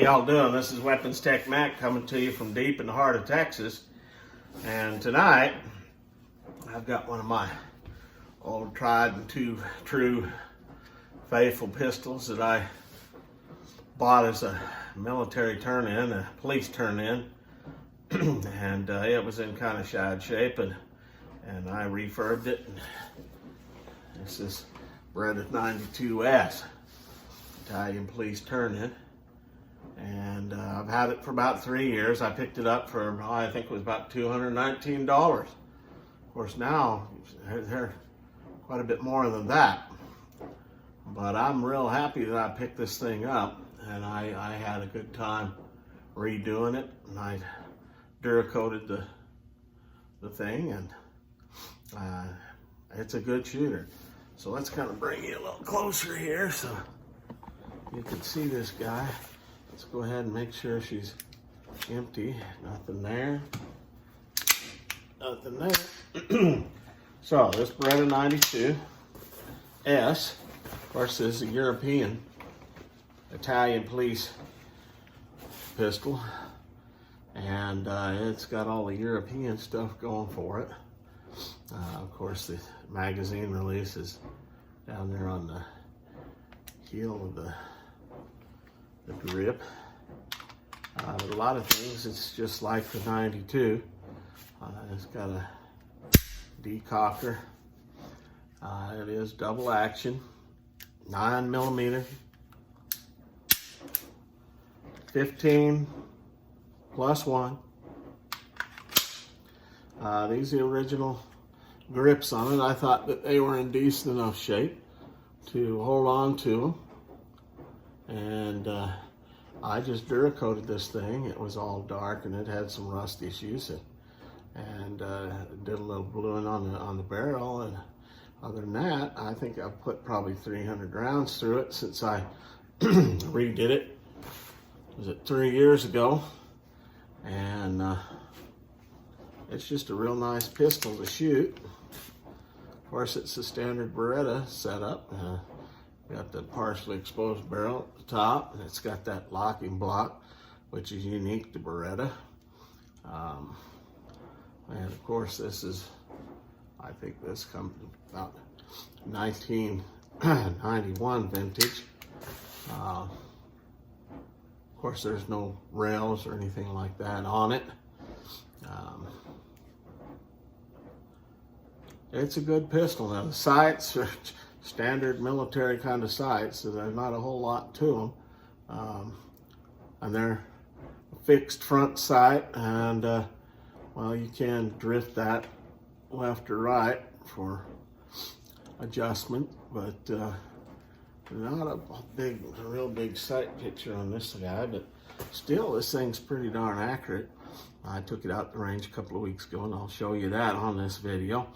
y'all doing? This is Weapons Tech Mac coming to you from deep in the heart of Texas. And tonight, I've got one of my old tried and true faithful pistols that I bought as a military turn-in, a police turn-in. And it was in kind of shoddy shape, and I refurbed it. And this is Beretta 92S, Italian police turn-in. And I've had it for about 3 years. I picked it up for, I think it was about $219. Of course, now they're quite a bit more than that. But I'm real happy that I picked this thing up, and I had a good time redoing it. And I Duracoated the thing, and it's a good shooter. So let's kind of bring you a little closer here so you can see this guy. Let's go ahead and make sure she's empty. Nothing there. Nothing there. So this Beretta 92S, of course, is a European Italian police pistol. And it's got all the European stuff going for it. Of course, the magazine release is down there on the heel of the grip. But a lot of things, it's just like the 92. It's got a decocker. It is double action, 9mm, 15 plus 1. These are the original grips on it. I thought that they were in decent enough shape to hold on to them. And I just Duracoated this thing. It was all dark and it had some rust issues, and did a little bluing on the barrel. And other than that, I think I've put probably 300 rounds through it since I redid it. Was it 3 years ago? And it's just a real nice pistol to shoot. Of course, it's the standard Beretta setup. Got the partially exposed barrel at the top, and it's got that locking block, which is unique to Beretta. And of course, this is, I think this comes about 1991 vintage. Of course, there's no rails or anything like that on it. It's a good pistol. Now, the sights are standard military kind of sights, so there's not a whole lot to them. And they're a fixed front sight, and well, you can drift that left or right for adjustment, but not a real big sight picture on this guy, but still, this thing's pretty darn accurate. I took it out the range a couple of weeks ago, and I'll show you that on this video.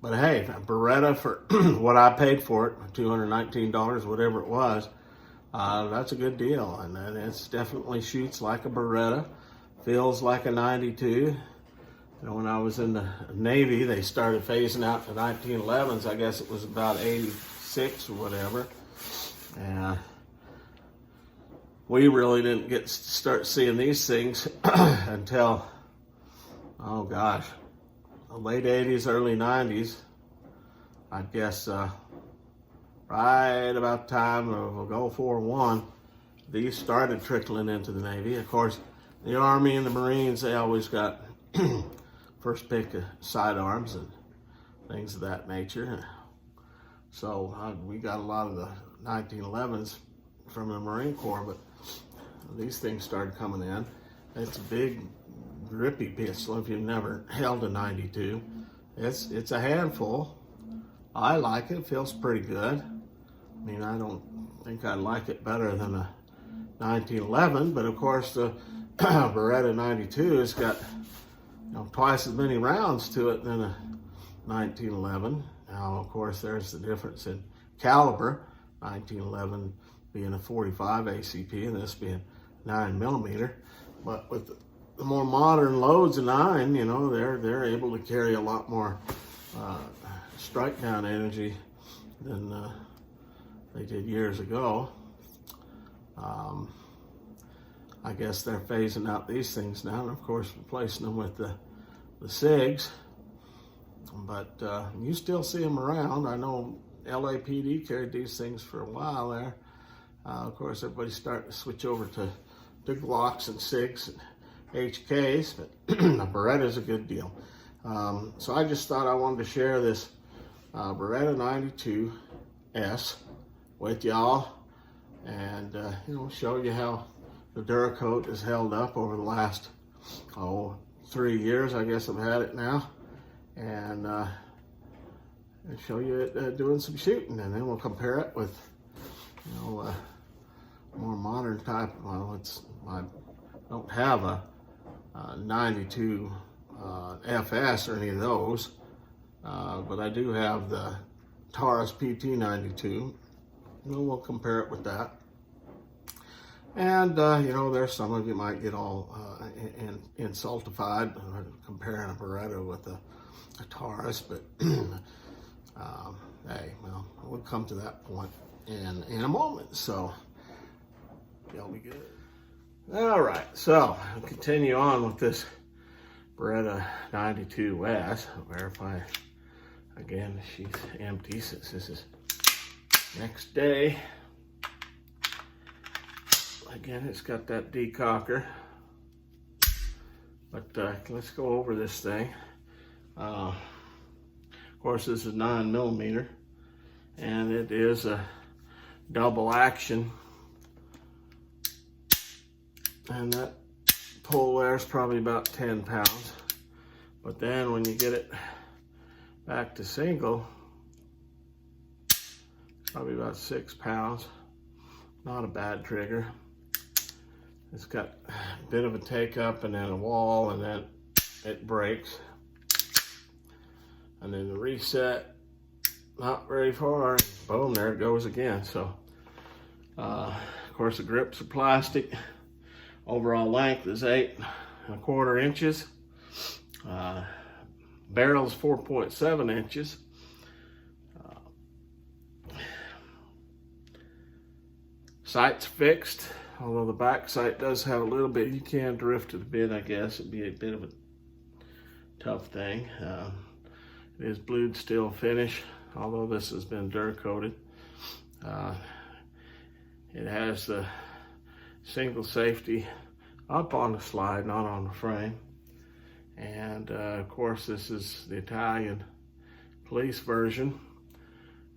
But hey, Beretta, for what I paid for it, $219, whatever it was, that's a good deal. And it definitely shoots like a Beretta, feels like a 92. You know, when I was in the Navy, they started phasing out the 1911s. I guess it was about 86 or whatever. And we really didn't start seeing these things until, oh gosh, the late 80s, early 90s. I guess right about the time of Gulf War I, these started trickling into the Navy. Of course, the Army and the Marines, they always got first pick of sidearms and things of that nature. So we got a lot of the 1911s from the Marine Corps, but these things started coming in. It's a big, grippy pistol if you've never held a 92. It's a handful. I like it. It feels pretty good. I mean, I don't think I like it better than a 1911, but of course the Beretta 92 has got, you know, twice as many rounds to it than a 1911. Now, of course, there's the difference in caliber. 1911 being a 45 ACP and this being 9mm. But with the more modern loads of 9, you know, they're able to carry a lot more strike down energy than they did years ago. I guess they're phasing out these things now, and of course replacing them with the SIGs. But you still see them around. I know LAPD carried these things for a while there. Of course, everybody's starting to switch over to Glocks and SIGs and HKs, but a Beretta is a good deal. So I just thought I wanted to share this Beretta 92S with y'all, and show you how the Duracoat has held up over the last 3 years. I guess I've had it now, and show you it doing some shooting, and then we'll compare it with more modern type. Well, I don't have a 92 FS or any of those, but I do have the Taurus PT92. We'll compare it with that. And there's some of you might get all insultified comparing a Beretta with a Taurus, but hey, well, we'll come to that point in a moment. So y'all be good. All right, so I'll continue on with this Beretta 92S. I'll verify again she's empty since this is next day. Again, it's got that decocker, but let's go over this thing. Of course, this is 9mm, and it is a double action, and that pull there is probably about 10 pounds. But then when you get it back to single, probably about 6 pounds. Not a bad trigger. It's got a bit of a take up and then a wall, and then it breaks. And then the reset, not very far, and boom, there it goes again. So, of course, the grips are plastic. Overall length is 8¼ inches. Barrel's 4.7 inches. Sight's fixed, although the back sight does have a little bit, you can drift it a bit, I guess. It'd be a bit of a tough thing. It is blued steel finish, although this has been Duracoated. It has the single safety up on the slide, not on the frame. And of course, this is the Italian police version.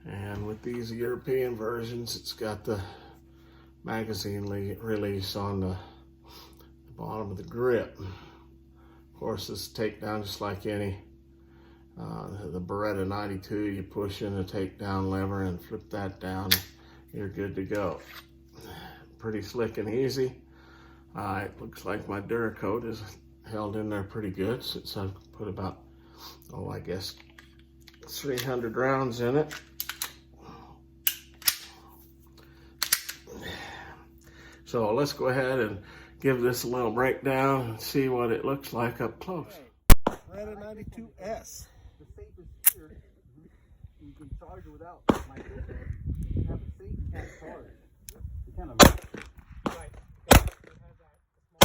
And with these European versions, it's got the magazine release on the bottom of the grip. Of course, this takedown, just like any the Beretta 92, you push in the takedown lever and flip that down, you're good to go. Pretty slick and easy. It looks like my Duracoat is held in there pretty good since I've put about, I guess 300 rounds in it. So let's go ahead and give this a little breakdown and see what it looks like up close. Beretta 92S. The safest here. You can charge it without my filter. You have a safe, you can't charge. You kind of right. Yeah. It has that small,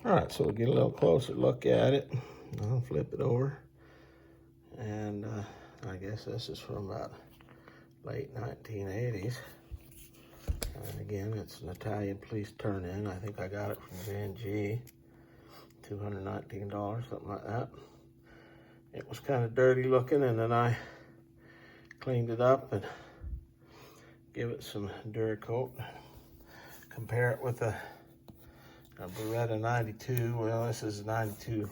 All right, so we'll get a little closer look at it. I'll flip it over. And I guess this is from about late 1980s. And again, it's an Italian police turn-in. I think I got it from G, $219, something like that. It was kind of dirty looking, and then I cleaned it up and give it some Duracoat. Compare it with a Beretta 92. Well, this is 92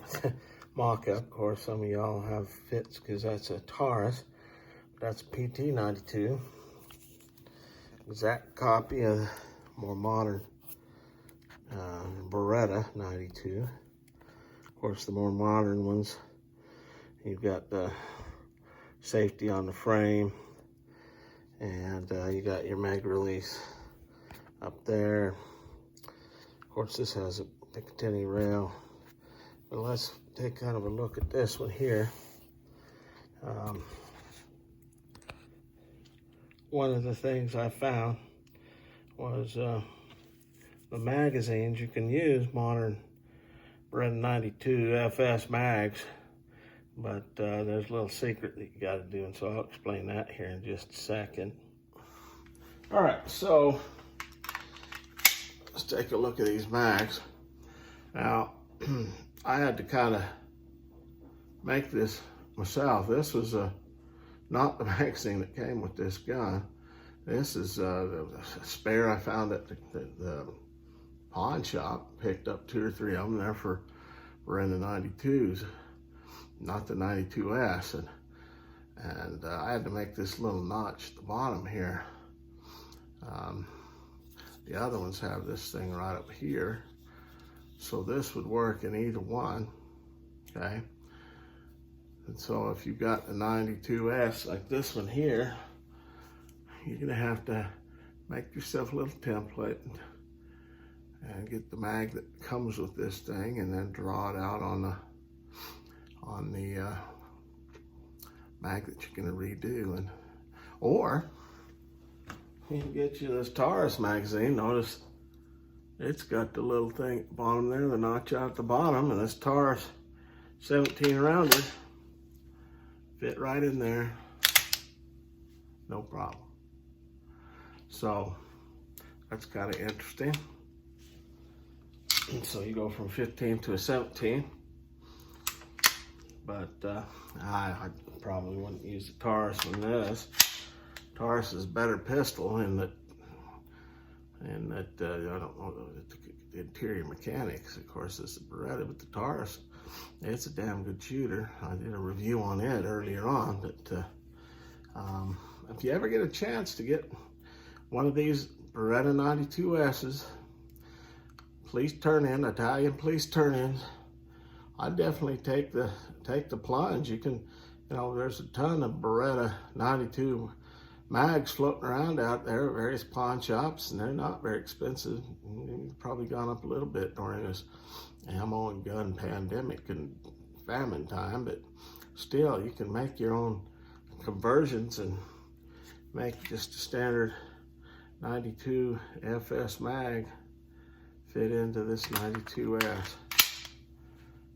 mock-up. Of course, some of y'all have fits because that's a Taurus. That's PT92. Exact copy of the more modern Beretta 92. Of course, the more modern ones, you've got the safety on the frame, and you got your mag release up there. Of course, this has a Picatinny rail. But let's take kind of a look at this one here. One of the things I found was the magazines. You can use modern Beretta 92 FS mags, but there's a little secret that you got to do, and so I'll explain that here in just a second. All right, so let's take a look at these mags. Now, I had to kind of make this myself. This was not the magazine that came with this gun. This is the spare I found at the pawn shop. Picked up 2 or 3 of them there for Beretta 92s, not the 92S. And I had to make this little notch at the bottom here. The other ones have this thing right up here. So this would work in either one, okay? And so if you've got the 92S like this one here, you're gonna have to make yourself a little template and get the mag that comes with this thing, and then draw it out on the mag that you're gonna redo. Or you can get you this Taurus magazine. Notice it's got the little thing at the bottom there, the notch out at the bottom, and this Taurus 17 rounder fit right in there, no problem. So that's kind of interesting. And so you go from 15 to a 17, but I probably wouldn't use the Taurus on this. Taurus is a better pistol in that I don't know the interior mechanics. Of course, this is Beretta, but the Taurus, it's a damn good shooter. I did a review on it earlier on, but if you ever get a chance to get one of these Beretta 92S's, police turn-in, Italian police turn-ins, I'd definitely take the plunge. You can, there's a ton of Beretta 92 mags floating around out there at various pawn shops, and they're not very expensive. They've probably gone up a little bit during this ammo and gun pandemic and famine time, but still, you can make your own conversions and make just a standard 92 FS mag fit into this 92S.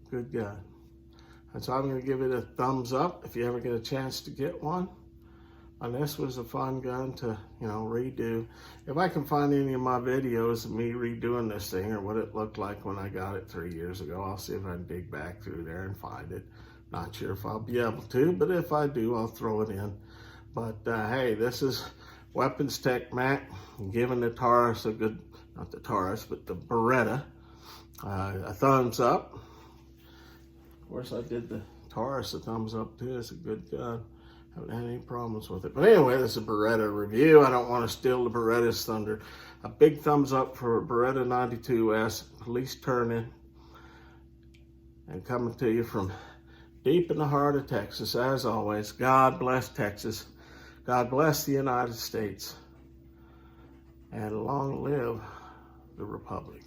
Good gun. And so I'm going to give it a thumbs up if you ever get a chance to get one. And this was a fun gun to, redo. If I can find any of my videos of me redoing this thing or what it looked like when I got it 3 years ago, I'll see if I can dig back through there and find it. Not sure if I'll be able to, but if I do, I'll throw it in. But hey, this is Weapons Tech Mac, giving the Taurus a good, not the Taurus, but the Beretta, a thumbs up. Of course, I did the Taurus a thumbs up too. It's a good gun. Haven't had any problems with it. But anyway, this is a Beretta review. I don't want to steal the Beretta's thunder. A big thumbs up for Beretta 92S, police turn-in, and coming to you from deep in the heart of Texas. As always, God bless Texas. God bless the United States. And long live the Republic.